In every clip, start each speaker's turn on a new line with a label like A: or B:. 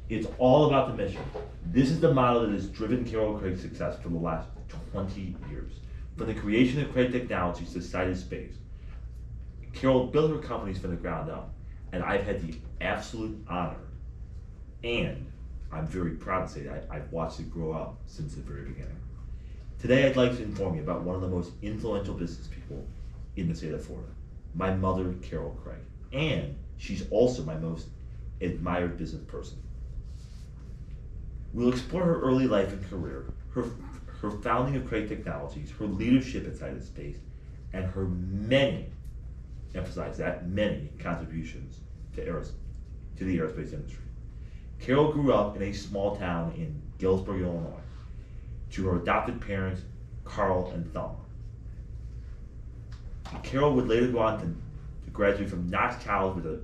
A: It's all about the mission. This is the model that has driven Carol Craig's success for the last 20 years. From the creation of Craig Technologies to Sided Space, Carol built her companies from the ground up, and I've had the absolute honor, and I'm very proud to say that I've watched it grow up since the very beginning. Today, I'd like to inform you about one of the most influential business people in the state of Florida, my mother, Carol Craig, and she's also my most admired business person. We'll explore her early life and career, her founding of Craig Technologies, her leadership at Sided Space, and her many, emphasize that, many contributions to the aerospace industry. Carol grew up in a small town in Galesburg, Illinois, to her adopted parents, Carl and Thelma. Carol would later go on to graduate from Knox College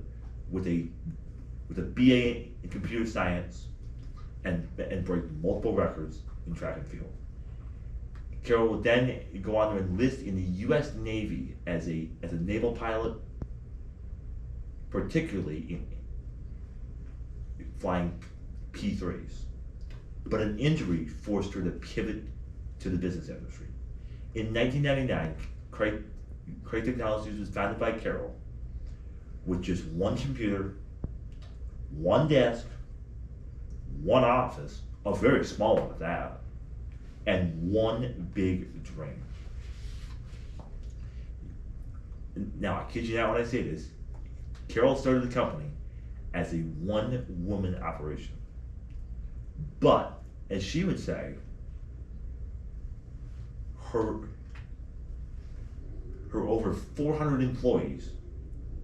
A: with a BA in computer science and break multiple records in track and field. Carol would then go on to enlist in the U.S. Navy as a naval pilot, particularly in flying P-3s. But an injury forced her to pivot to the business industry. In 1999, Craig Technologies was founded by Carol with just one computer, one desk, one office, a very small one at that, and one big dream. Now, I kid you not when I say this, Carol started the company as a one-woman operation. But, as she would say, her over 400 employees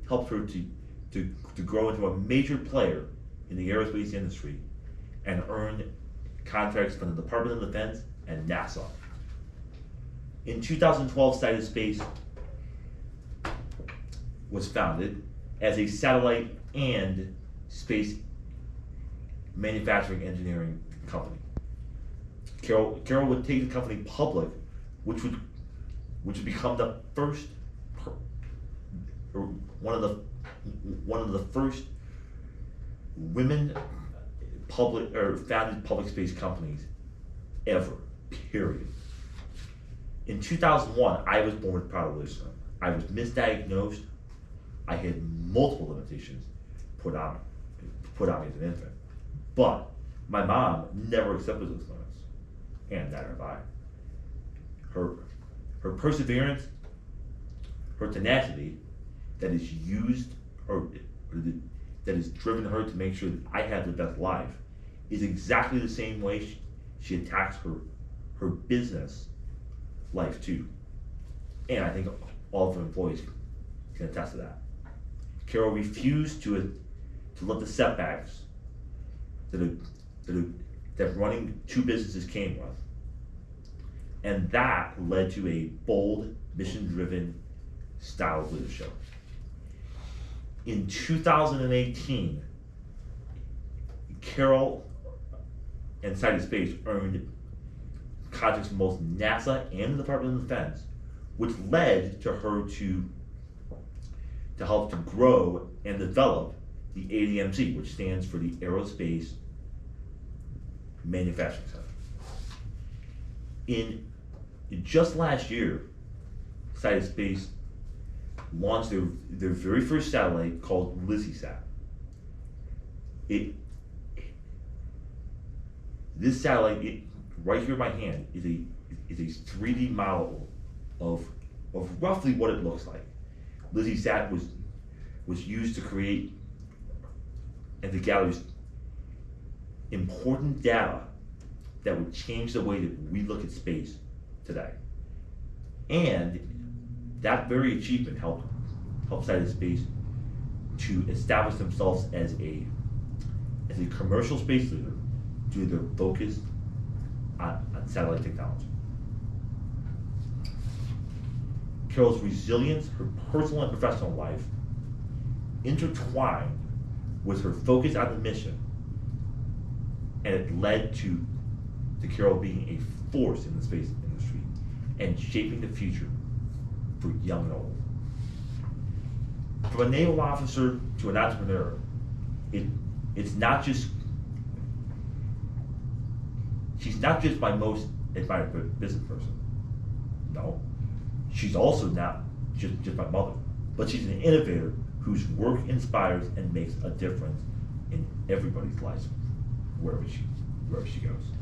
A: helped her to grow into a major player in the aerospace industry and earn contracts from the Department of Defense and NASA. In 2012, Sided Space was founded as a satellite and space manufacturing engineering company. Carol would take the company public, which would become the first, or one of the first women public or founded public space companies ever. Period. In 2001, I was born with Prader-Willi syndrome. I was misdiagnosed. I had multiple limitations put on me as an infant. But my mom never accepted those limits, and neither have I. Her perseverance, her tenacity, that is used or that has driven her to make sure that I have the best life, is exactly the same way she attacks her business life too. And I think all of her employees can attest to that. Carol refused to let the setbacks that running two businesses came with. And that led to a bold, mission-driven style of leadership. In 2018, Carol and Sided Space earned contracts from both NASA and the Department of Defense, which led to her to help to grow and develop the ADMZ, which stands for the Aerospace Manufacturing Center. In just last year, Sided Space launched their very first satellite called LizzieSat. This satellite, right here in my hand, is a 3D model of roughly what it looks like. LizzieSat was used to create and to gather important data that would change the way that we look at space today. And that very achievement helped Sided Space to establish themselves as a commercial space leader due to their focus on satellite technology. Carol's resilience, her personal and professional life, intertwined with her focus on the mission, and it led to Carol being a force in the space industry and shaping the future for young and old. From a naval officer to an entrepreneur, it's not just she's not just my most admired business person. No, she's also not just my mother, but she's an innovator whose work inspires and makes a difference in everybody's lives wherever she goes.